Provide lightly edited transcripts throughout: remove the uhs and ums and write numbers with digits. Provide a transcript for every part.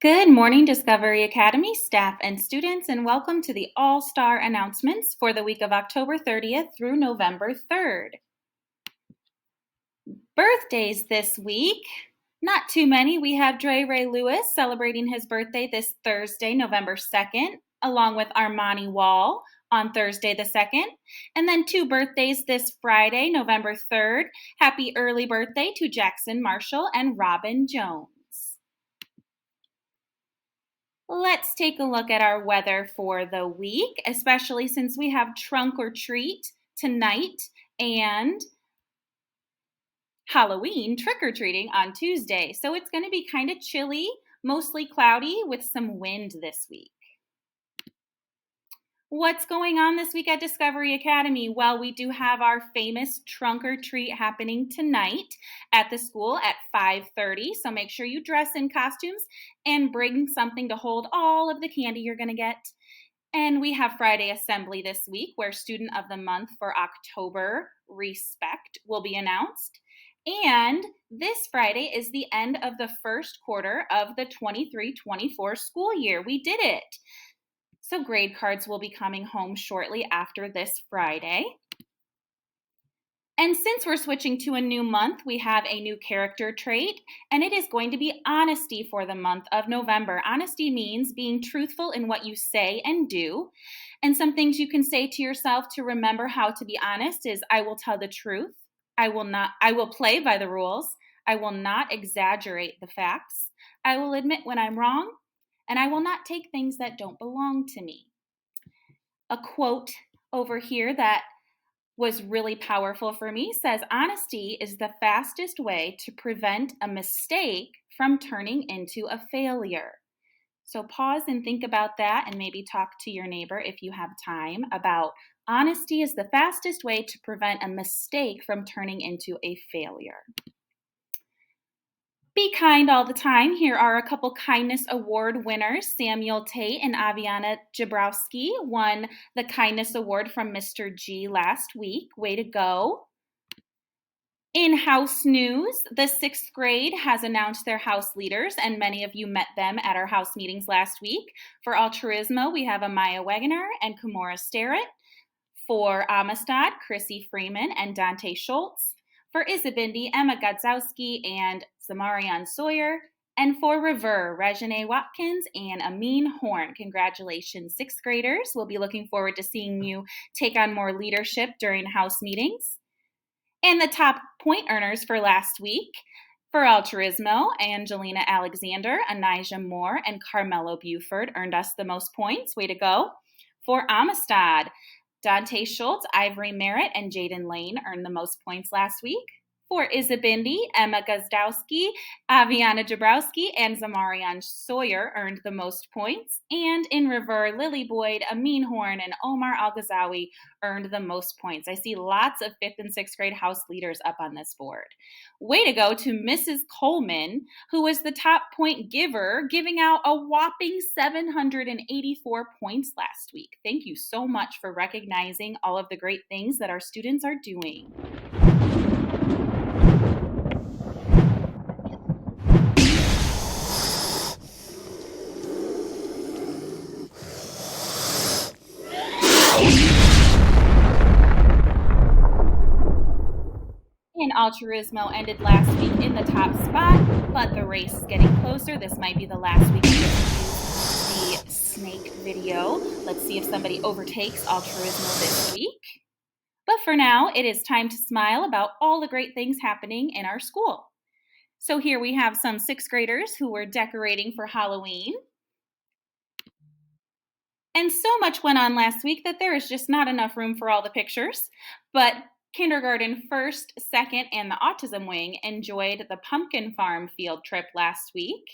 Good morning, Discovery Academy staff and students, and welcome to the All Star announcements for the week of October 30th through November 3rd. Birthdays this week. Not too many. We have Dre Ray Lewis celebrating his birthday this Thursday, November 2nd, along with Armani Wall on Thursday the 2nd. And then two birthdays this Friday, November 3rd. Happy early birthday to Jackson Marshall and Robin Jones. Let's take a look at our weather for the week, especially since we have trunk or treat tonight and Halloween trick or treating on Tuesday. So it's going to be kind of chilly, mostly cloudy with some wind this week. What's going on this week at Discovery Academy? Well, we do have our famous trunk or treat happening tonight at the school at 5:30. So make sure you dress in costumes and bring something to hold all of the candy you're going to get. And we have Friday Assembly this week, where Student of the Month for October, Respect, will be announced. And this Friday is the end of the first quarter of the 23-24 school year. We did it. So grade cards will be coming home shortly after this Friday. And since we're switching to a new month, we have a new character trait, and it is going to be honesty for the month of November. Honesty means being truthful in what you say and do. And some things you can say to yourself to remember how to be honest is I will tell the truth. I will play by the rules. I will not exaggerate the facts. I will admit when I'm wrong, and I will not take things that don't belong to me. A quote over here that was really powerful for me says, honesty is the fastest way to prevent a mistake from turning into a failure. So pause and think about that, and maybe talk to your neighbor if you have time about honesty is the fastest way to prevent a mistake from turning into a failure. Be kind all the time. Here are a couple Kindness Award winners. Samuel Tate and Aviana Jabrowski won the Kindness Award from Mr. G last week. Way to go. In house news, the sixth grade has announced their house leaders, and many of you met them at our house meetings last week. For Altruismo, we have Amaya Wegener and Kimora Starrett. For Amistad, Chrissy Freeman and Dante Schultz. For Isabindi, Emma Godzowski and Zamarian Sawyer. And for Revere, Regine Watkins and Amin Horn. Congratulations, sixth graders. We'll be looking forward to seeing you take on more leadership during house meetings. And the top point earners for last week. For Altruismo, Angelina Alexander, Anijah Moore, and Carmelo Buford earned us the most points. Way to go. For Amistad, Dante Schultz, Ivory Merritt, and Jaden Lane earned the most points last week. For Isabindi, Emma Gazdowski, Aviana Jabrowski, and Zamarian Sawyer earned the most points. And in Revere, Lily Boyd, Amin Horn, and Omar Al-Ghazawi earned the most points. I see lots of 5th and 6th grade house leaders up on this board. Way to go to Mrs. Coleman, who was the top point giver, giving out a whopping 784 points last week. Thank you so much for recognizing all of the great things that our students are doing. And Altruismo ended last week in the top spot, but the race is getting closer. This might be the last week of the snake video. Let's see if somebody overtakes Altruismo this week. But for now, it is time to smile about all the great things happening in our school. So here we have some 6th graders who were decorating for Halloween. And so much went on last week that there is just not enough room for all the pictures. But kindergarten first, second, and the autism wing enjoyed the pumpkin farm field trip last week.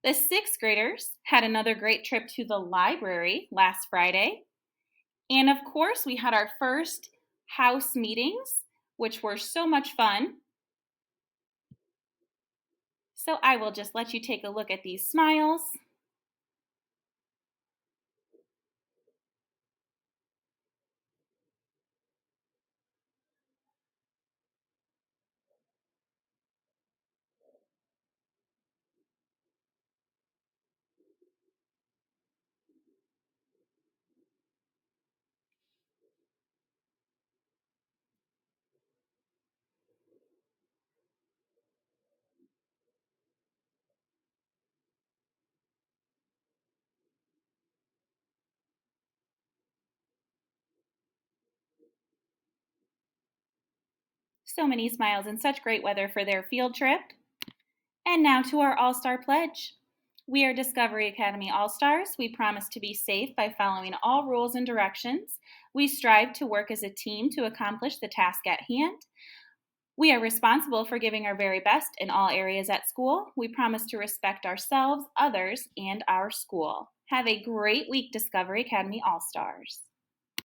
The 6th graders had another great trip to the library last Friday. And of course, we had our first house meetings, which were so much fun. So I will just let you take a look at these smiles. So many smiles and such great weather for their field trip. And now to our All-Star Pledge. We are Discovery Academy All-Stars. We promise to be safe by following all rules and directions. We strive to work as a team to accomplish the task at hand. We are responsible for giving our very best in all areas at school. We promise to respect ourselves, others, and our school. Have a great week, Discovery Academy All-Stars.